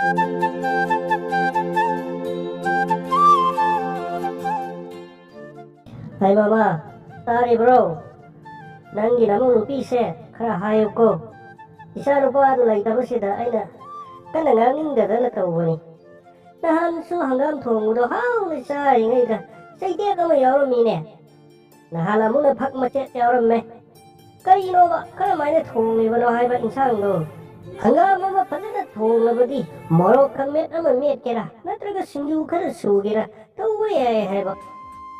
Hey mama, sorry bro. Nangi namu rupi se kara hayo ko. Isa rupa adu lai tabu sida aina. Kana ngangin da dala tau bani. Nahan su hangam thong do hao ni sa ingai ka. Say dia kama yawro mine. Nahala mu na phak macet yawro me. Kari no ba kara maine thong ni bano hai ba insang do. Hangam mama padana thong na badi. Morok kang met ama met kera. Natraga sinju kara su kera. Tau ba yai hai ba.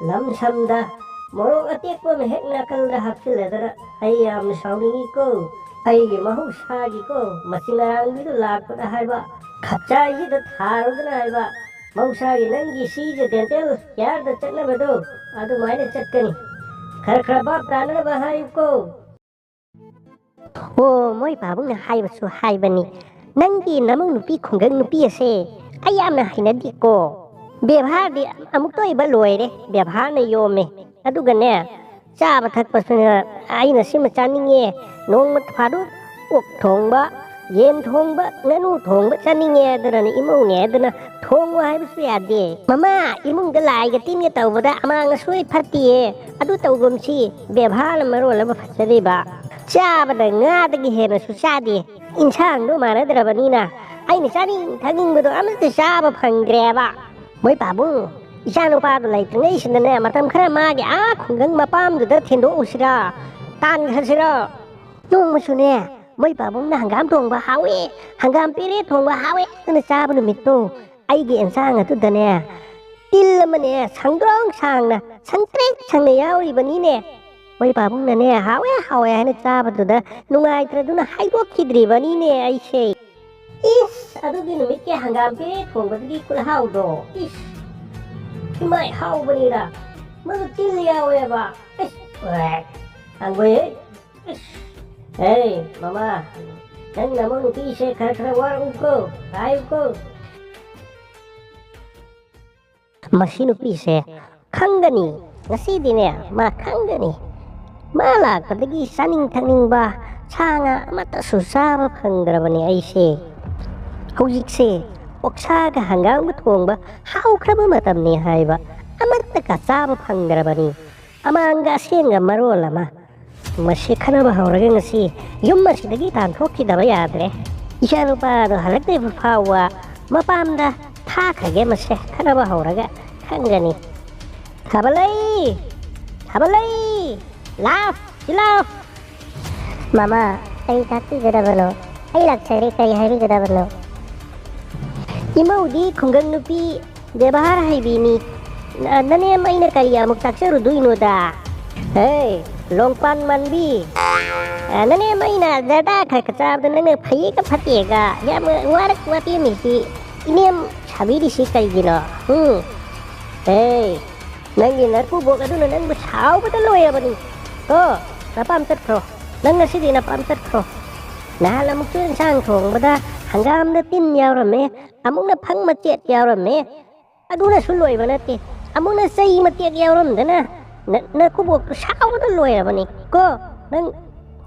Lam samda morok atek pa mehek nakal da hapsiledara ai am sauringi ko ai ge mahu sagi ko masingarang bidu lakpada haiba khachai gi da tharudna haiba mausagi nangi sije dentel yar da chatna bedo adu maine chatkani khar ba prana ba hai ko o moi babung na hai basu hai bani nangi namung nupi khunggang nupi ase ai am na hinadi ko व्यवहार दे अमुक तो इबा लोयरे व्यवहार ने योमे अदुगने चाबा थकपसने आइना SIM चानिंगे नोंग फादु okay थोंबा येम थोंबा ननु थोंबा चानिंगे दरने इमुंगे दना थोंगो हाइबसु यादे ममा इमुंग द लाइगा तिनगे तौबदा अमांग सोय फतिए अदु तौगुमसी व्यवहार मरोल बा फसदेबा चाबा द ngaदगी हेना सुसादे इंसांग दो मानदरबनीना आइना चानिंग थगिंगबदो अमते चाबा फंग्रेबा Moi babu, isano pa lai tngai sin ne matam khara ma ge a khungang mapam du da thendo usira tan khasira nung musune moi babu na hangam thong ba hawe hangam pire thong ba hawe na cha bu mitto ai ge ensang atu da ne til mane sangdrong sang na sangtrek sang ne yawi bani ne moi babu na ne hawe hawe na cha bu da nungai tra du na hai ro khidri bani ne ai se is adu din mit ke hangam pire thong ba di kul hau do is mai hau bani da ma til yawe ba is wek ang we hey mama nang namu nupi se khar khar war ko ai ko masi nupi se khangani ngasi dine ma khangani mala kadagi saning thangning ba changa mata susaba phangrabani ai se hojik se oksaga hangam thongba hau kraba matam ni haiba amarta ka saba phangrabani amanga senga marolama masi khana ba hauraga ngasi yumma sidagi tan thokki daba yadre isharu pa do halakte phawa mapamda tha khage mase khana ba hauraga khangani thabalai laugh mama ai takti gada bano ai laksare kai hari gada bano Imau di khunggang nupi व्यवहार hai bini nane maina kariya muk taksaru duino da hey longpan manbi nane maina dada khakachab da nane phai ka phatega ya warak wati mi si inem chabiri si kai gino hey nangi narku boga du nang bu chau ba loya bani to napam tat kro nang si di napam tat kro na la muk chen sang thong bada hangam na tin yawrame amuk na phang ma chet yawrame aduna suloi banate amuk na sai ma tek yawram dana na kubok saw da loya bani ko nang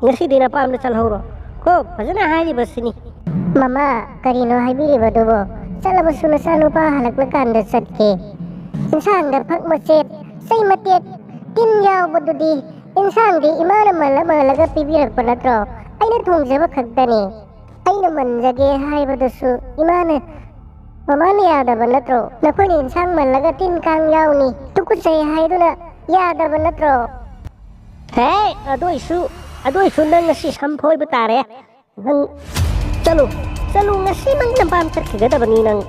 ngasi dina pam na chalhoro ko bhajana hari basini mama karino haibiri badobo chala basuna sanu pa halak na kanda satke insang da phak ma chet sai ma tek tin yaw badudi insang di imana malaga pibirak panatro aina thongjaba khakdani aina manjage haibadasu imana mamani yadaba natro nakoni insang malaga tin kang yawni tukusai haiduna yadaba natro hey adoi su nang ngasi samphoi ba tare nang chalu ngasi mang nampam tat khagada bani nang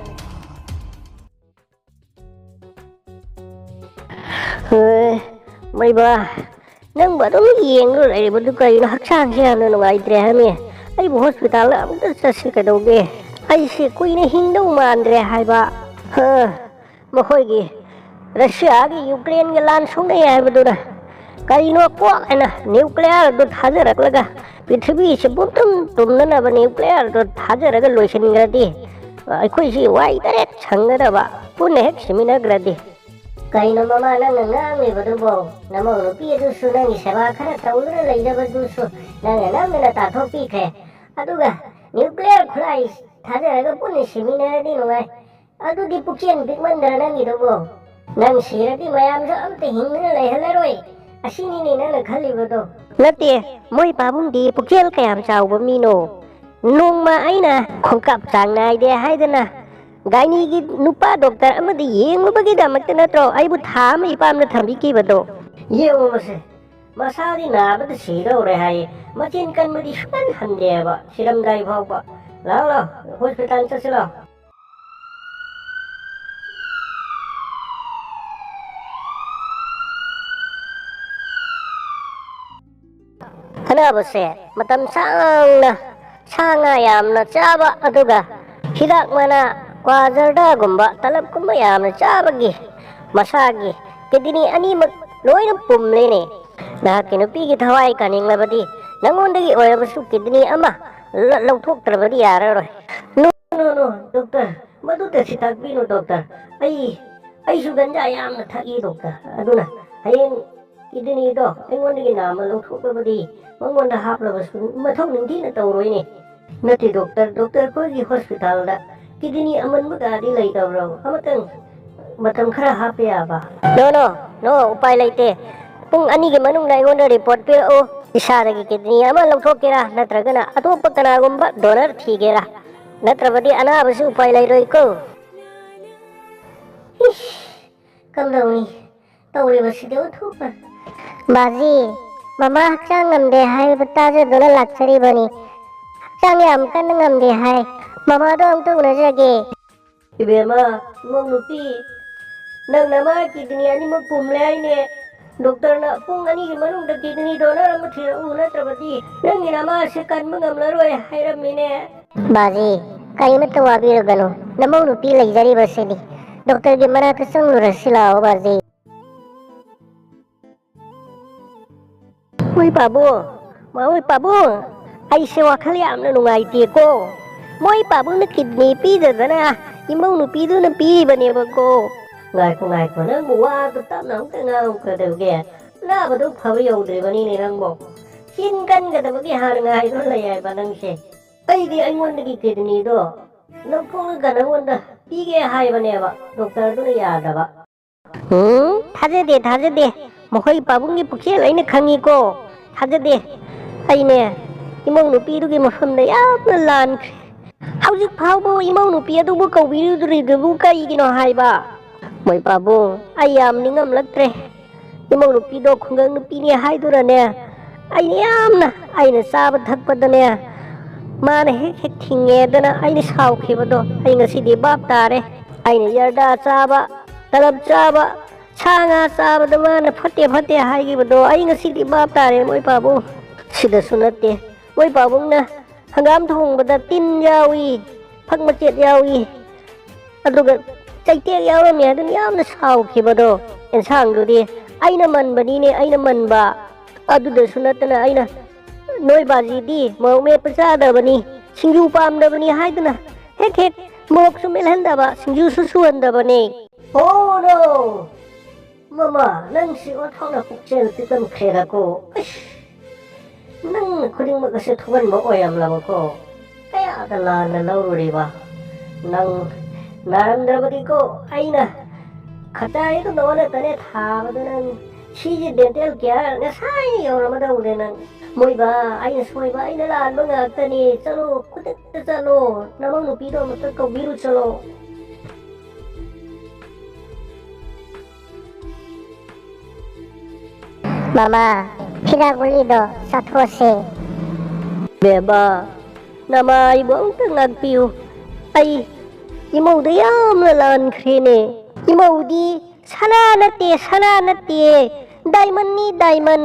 mai ba nang ba dong yeng ro lai ba du kai na haksang se na no ai tre ha me ai bu hospital la am ta se ka do ge ai se koi ne hing do man re hai ba ma khoi gi Russia gi Ukraine ge lan sung dai hai ba du na kai no ko na nuclear do thaja rak laga prithvi se butum tum na ba nuclear do thaja rak loisin gra di ai khoi si wai direct sang da ba pun hek semina gra di kai no mama na me ba du bo na mo ro pi du su na ni se ba khara taulra lai da ba du su na ta tho pi khe aduga nuclear khulai ꯊꯥꯖꯔꯒ ꯄꯨꯟꯅ ꯁꯤꯃꯤꯟꯅꯔꯗꯤ ꯅꯨꯡꯉꯥꯏ ꯑꯗꯨꯗꯤ ꯄꯨꯛꯆꯦꯟ ꯄꯤꯛꯃꯟꯗ꯭ꯔ ꯅꯪꯒꯤꯗꯨꯕꯣ ꯅꯪ ꯁꯤꯔꯗꯤ ꯃꯌꯥꯝꯁꯨ ꯑꯝꯇ ꯍꯤꯡꯗꯅ ꯂꯩꯍꯜꯂꯔꯣꯏ ꯑꯁꯤꯅꯤꯅꯦ ꯅꯪꯅ ꯈꯜꯂꯤꯕꯗꯣ ꯅꯠꯇꯦ ꯃꯣꯏ ꯄꯥꯕꯨꯡꯗꯤ ꯄꯨꯛꯆꯦꯜ ꯀꯌꯥꯝ ꯆꯥꯎꯕ ꯃꯤꯅꯣ ꯅꯣꯡꯃ ꯑꯩꯅ ꯈꯣꯡꯀꯥꯞ ꯆꯥꯡ ꯅꯥꯏꯗꯦ ꯍꯥꯏꯗꯅ ꯒꯥꯏꯅꯤꯒꯤ ꯅꯨꯄꯥ ꯗꯣꯛꯇꯔ ꯑꯃꯗ ꯌꯦꯡꯂꯨꯕꯒꯤꯗꯃꯛꯇ ꯅꯠꯇ꯭ꯔꯣ ꯑꯩꯕꯨ ꯊꯥ ꯑꯃ ꯏꯄꯥꯝꯅ ꯊꯝꯕꯤꯈꯤꯕꯗꯣ ꯌꯦꯡꯉꯨ ꯃꯁꯦ ꯃꯁꯥꯗꯤ ꯅꯥꯕꯗ ꯁꯤꯗꯧꯔꯦ ꯍꯥꯏꯌꯦ ꯃꯆꯤꯟ ꯀꯟꯕꯗꯤ ꯁꯨꯡꯍꯟ ꯍꯟꯗꯦꯕ ꯁꯤꯔꯝꯗꯥꯏ ꯐꯥꯎꯕ ꯂꯥꯛꯑꯣ ꯂꯥꯛꯑꯣ ꯍꯣꯁꯄꯤꯇꯥꯜ ꯆꯠꯁꯤ ꯂꯥꯛꯑꯣ ꯑꯅꯥꯕꯁꯦ ꯃꯇꯝ ꯁꯥꯡꯅ ꯁꯥ ꯉꯥ ꯌꯥꯝꯅ ꯆꯥꯕ ꯑꯗꯨꯒ ꯍꯤꯗꯥꯛ ꯃꯅꯥ ꯀ꯭ꯋꯥ ꯖꯔꯗꯥꯒꯨꯝꯕ ꯇꯂꯞꯀꯨꯝꯕ ꯌꯥꯝꯅ ꯆꯥꯕꯒꯤ ꯃꯁꯥꯒꯤ ꯀꯤꯗꯅꯤ ꯑꯅꯤꯃꯛ ꯂꯣꯏꯅ ꯄꯨꯝꯂꯦꯅꯦ ꯅꯍꯥꯛꯀꯤ ꯅꯨꯄꯤꯒꯤ ꯊꯋꯥꯏ ꯀꯥꯅꯤꯡꯂꯕꯗꯤ ꯅꯪꯉꯣꯟꯗꯒꯤ ꯑꯣꯏꯔꯕꯁꯨ ꯀꯤꯗꯅꯤ ꯑꯃ ꯂꯧꯊꯣꯛꯇ꯭ꯔꯕꯗꯤ ꯌꯥꯔꯔꯣꯏ ꯅꯣ ꯗꯣꯛꯇꯔ ꯃꯗꯨꯗ ꯇꯥꯛꯄꯤꯅꯨ ꯗꯣꯛꯇꯔ ꯑꯩꯁꯨ ꯒꯟꯖꯥ ꯌꯥꯝꯅ ꯊꯛꯏ ꯗꯣꯛꯇꯔ ꯑꯗꯨꯅ ꯍꯌꯦꯡ ꯀꯤꯗꯅꯤꯗꯣ ꯑꯩꯉꯣꯟꯗꯒꯤ ꯅꯥꯝꯃ ꯂꯧꯊꯣꯛꯂꯕꯗꯤ ꯃꯉꯣꯟꯗ ꯍꯥꯞꯂꯕꯁꯨ ꯃꯊꯧ ꯅꯤꯡꯊꯤꯅ ꯇꯧꯔꯣꯏꯅꯦ ꯅꯠꯇꯦ ꯗꯣꯛꯇꯔ ꯑꯩꯈꯣꯏꯒꯤ ꯍꯣꯁꯄꯤꯇꯥꯜꯗ ꯀꯤꯗꯅꯤ ꯑꯃꯟꯕꯒꯗꯤ ꯂꯩꯇꯕ꯭ꯔꯣ ꯑꯃꯇꯪ ꯃꯇꯝ ꯈꯔ ꯍꯥꯞꯄ ꯌꯥꯕ ꯅꯣ ꯎꯄꯥꯏ ꯂꯩꯇꯦ ꯄꯨꯡ 2ꯒꯤ ꯃꯅꯨꯡꯗ ꯑꯩꯉꯣꯟꯗ ꯔꯤꯄꯣꯔꯠ ꯄꯤꯔꯛꯎ ꯏꯁꯥꯗꯒꯤ ꯀꯤꯗꯅꯤ ꯑꯃ ꯂꯧꯊꯣꯛꯀꯦꯔꯥ ꯅꯠꯇ꯭ꯔꯒꯅ ꯑꯇꯣꯞꯄ ꯀꯅꯥꯒꯨꯝꯕ ꯗꯣꯅꯔ ꯊꯤꯒꯦꯔꯥ ꯅꯠꯇ꯭ꯔꯕꯗꯤ ꯑꯅꯥꯕꯁꯨ ꯎꯄꯥꯏ ꯂꯩꯔꯣꯏꯀꯣ ꯀꯝꯗꯧꯅꯤ ꯇꯧꯔꯤꯕꯁꯤꯗꯤ ꯑꯣꯟꯊꯣꯛꯅ ꯕꯥꯖꯤ ꯃꯃꯥ ꯍꯛꯆꯥꯡ ꯉꯝꯗꯦ ꯍꯥꯏꯕ ꯇꯥꯖꯗꯨꯅ ꯂꯥꯛꯆꯔꯤꯕꯅꯤ ꯍꯛꯆꯥꯡ ꯌꯥꯝ ꯀꯟꯅ ꯉꯝꯗꯦ ꯍꯥꯏ ꯃꯃꯥꯗꯣ ꯑꯝꯇ ꯎꯅꯖꯒꯦ ꯏꯕꯦꯝꯃ ꯏꯃꯧ ꯅꯨꯄꯤ ꯅꯪ ꯅꯃꯥ ꯀꯤꯗꯅꯤ ꯑꯅꯤꯃꯛ ꯄꯨꯝꯂꯦ ꯍꯥꯏꯅꯦ ꯗꯣꯛꯇꯔꯅ ꯄꯨꯡ 2ꯒꯤ ꯃꯅꯨꯡꯗ ꯀꯤꯗꯅꯤ ꯗꯣꯅꯔ ꯑꯃ ꯊꯤꯔꯛꯎ ꯅꯠꯇ꯭ꯔꯕꯗꯤ ꯅꯪꯒꯤ ꯅꯃꯥꯁꯦ ꯀꯟꯕ ꯉꯝꯂꯔꯣꯏ ꯍꯥꯏꯔꯝꯃꯤꯅꯦ ꯕꯥꯖꯤ ꯀꯔꯤꯃꯠꯇ ꯋꯥꯕꯤꯔꯨꯒꯅꯨ ꯅꯃꯧ ꯅꯨꯄꯤ ꯂꯩꯖꯔꯤꯕꯁꯤꯅꯤ ꯗꯣꯛꯇꯔꯒꯤ ꯃꯅꯥꯛꯇ ꯆꯪꯂꯨꯔꯁꯤ ꯂꯥꯛꯑꯣ ꯕꯥꯖꯤ ꯃꯣꯏ ꯄꯥꯕꯨꯡ ꯑꯩꯁꯦ ꯋꯥꯈꯜ ꯌꯥꯝꯅ ꯅꯨꯡꯉꯥꯏꯇꯦꯀꯣ ꯃꯣꯏ ꯄꯥꯕꯨꯡꯅ ꯀꯤꯗꯅꯤ ꯄꯤꯗꯗꯅ ꯏꯃꯧ ꯅꯨꯄꯤꯗꯨꯅ ꯄꯤꯕꯅꯦꯕꯀꯣ ꯉꯥꯏꯈꯣ ꯅꯪꯕꯨ ꯋꯥꯗꯨ ꯇꯞꯅ ꯑꯃꯨꯛꯇ ꯉꯥꯡꯉꯨꯀꯗꯧꯒꯦ ꯑꯅꯥꯕꯗꯨ ꯐꯕ ꯌꯧꯗ꯭ꯔꯤꯕꯅꯤꯅꯦ ꯅꯪꯕꯨ ꯆꯤꯟ ꯀꯟꯒꯗꯕꯒꯤ ꯍꯥꯟꯅ ꯉꯥꯏꯗꯨꯅ ꯂꯩ ꯍꯥꯏꯕ ꯅꯪꯁꯦ ꯑꯩꯉꯣꯟꯗꯒꯤ ꯀꯤꯗꯅꯤꯗꯣ ꯂꯧꯊꯣꯛꯂꯒ ꯅꯪꯉꯣꯟꯗ ꯄꯤꯒꯦ ꯍꯥꯏꯕꯅꯦꯕ ꯗꯣꯛꯇꯔꯗꯨꯅ ꯌꯥꯗꯕ ꯊꯥꯖꯗꯦ ꯃꯈꯣꯏ ꯄꯥꯕꯨꯡꯒꯤ ꯄꯨꯛꯆꯦꯜ ꯑꯩꯅ ꯈꯪꯉꯤꯀꯣ ꯊꯥꯖꯗꯦ ꯑꯩꯅꯦ ꯏꯃꯧ ꯅꯨꯄꯤꯗꯨꯒꯤ ꯃꯐꯝꯗ ꯌꯥꯝꯅ ꯂꯥꯟꯈ꯭ꯔꯦ ꯍꯧꯖꯤꯛ ꯐꯥꯎꯕ ꯏꯃꯧ ꯅꯨꯄꯤ ꯑꯗꯨꯕꯨ ꯀꯧꯕꯤꯔꯨꯗ꯭ꯔꯤꯗꯨꯕꯨ ꯀꯩꯒꯤꯅꯣ ꯍꯥꯏꯕ ꯃꯣꯏ ꯄꯥꯕꯨꯡ ꯑꯩ ꯌꯥꯝ ꯅꯤꯡꯉꯝꯂꯛꯇ꯭ꯔꯦ ꯏꯃꯧ ꯅꯨꯄꯤꯗꯣ ꯈꯨꯡꯒꯪ ꯅꯨꯄꯤꯅꯤ ꯍꯥꯏꯗꯨꯅꯅꯦ ꯑꯩꯅ ꯆꯥꯕ ꯊꯛꯄꯗꯅꯦ ꯃꯥꯅ ꯍꯦꯛ ꯊꯤꯡꯉꯦꯗꯅ ꯑꯩꯅ ꯁꯥꯎꯈꯤꯕꯗꯣ ꯑꯩ ꯉꯁꯤꯗꯤ ꯕꯥꯞ ꯇꯥꯔꯦ ꯑꯩꯅ ꯌꯥꯔꯗꯥ ꯆꯥꯕ ꯇꯂꯞ ꯆꯥꯕ ꯁꯥ ꯉꯥ ꯆꯥꯕꯗ ꯃꯥꯅ ꯐꯠꯇꯦ ꯍꯥꯏꯈꯤꯕꯗꯣ ꯑꯩ ꯉꯁꯤꯗꯤ ꯕꯥꯞ ꯇꯥꯔꯦ ꯃꯣꯏ ꯄꯥꯕꯨꯡ ꯁꯤꯗꯁꯨ ꯅꯠꯇꯦ ꯃꯣꯏ ꯄꯥꯕꯨꯡꯅ ꯍꯪꯒꯥꯝ ꯊꯣꯡꯕꯗ ꯇꯤꯟ ꯌꯥꯎꯏ ꯐꯛ ꯃꯆꯦꯠ ꯌꯥꯎꯏ ꯑꯗꯨꯒ ꯆꯩꯇꯦꯛ ꯌꯥꯎꯔꯝꯃꯤ ꯑꯗꯨꯅ ꯌꯥꯝꯅ ꯁꯥꯎꯈꯤꯕꯗꯣ ꯑꯦꯟꯁꯥꯡꯗꯨꯗꯤ ꯑꯩꯅ ꯃꯟꯕ ꯑꯗꯨꯗꯁꯨ ꯅꯠꯇꯅ ꯑꯩꯅ ꯅꯣꯏ ꯕꯥꯖꯤꯗꯤ ꯃꯣꯔꯣꯛ ꯃꯦꯠꯄ ꯆꯥꯗꯕꯅꯤ ꯁꯤꯡꯖꯨ ꯄꯥꯝꯗꯕꯅꯤ ꯍꯥꯏꯗꯨꯅ ꯍꯦꯛ ꯃꯣꯔꯣꯛꯁꯨ ꯃꯦꯠꯍꯟꯗꯕ ꯁꯤꯡꯖꯨꯁꯨ ꯁꯨꯍꯟꯗꯕꯅꯤ ꯅꯣ ꯃꯃꯥ ꯅꯪꯁꯤ ꯑꯣꯟꯊꯣꯛꯅ ꯄꯨꯛꯆꯦꯜ ꯄꯤꯛꯃꯟꯈ꯭ꯔꯦꯗꯀꯣ ꯅꯪꯅ ꯈꯨꯗꯤꯡꯃꯛ ꯑꯁꯦ ꯊꯣꯛꯍꯟꯕ ꯑꯣꯏꯔꯝꯂꯕꯀꯣ ꯀꯌꯥꯗ ꯂꯥꯟꯅ ꯂꯧꯔꯨꯔꯤꯕ ꯅꯪ ꯅꯥꯔꯝꯗ꯭ꯔꯕꯗꯤꯀꯣ ꯑꯩꯅ ꯈꯖꯥꯏꯗꯨ ꯅꯣꯟꯅꯇꯅꯦ ꯊꯥꯕꯗ ꯅꯪ ꯁꯤꯒꯤ ꯗꯦꯟꯇꯦꯜ ꯀꯤꯌꯔ ꯉꯁꯥꯏ ꯌꯧꯔꯝꯃꯗꯧꯅꯦ ꯅꯪ ꯃꯣꯏꯕ ꯑꯩꯅ ꯁꯣꯏꯕ ꯑꯩꯅ ꯂꯥꯟꯕ ꯉꯥꯛꯇꯅꯤ ꯆꯠꯂꯣ ꯈꯨꯗꯛꯇ ꯆꯠꯂꯣ ꯅꯃꯧ ꯅꯨꯄꯤꯗꯣ ꯑꯃꯨꯛꯇ ꯀꯧꯕꯤꯔꯨ ꯆꯠꯂꯣ ꯃꯃꯥ ꯍꯤꯗꯥꯛ ꯒꯨꯂꯤꯗꯣ ꯆꯥꯊꯣꯛꯑꯁꯦ ꯕꯦꯕꯥ ꯅꯃꯥ ꯑꯩꯕꯨ ꯑꯃꯨꯛꯇ ꯉꯥꯛꯄꯤꯌꯨ ꯑꯩ ꯏꯃꯧꯗ ꯌꯥꯝꯅ ꯂꯥꯟꯈ꯭ꯔꯦꯅꯦ ꯏꯃꯧꯗꯤ ꯁꯅꯥ ꯅꯠꯇꯦ ꯗꯥꯏꯃꯟꯅꯤ ꯗꯥꯏꯃꯟ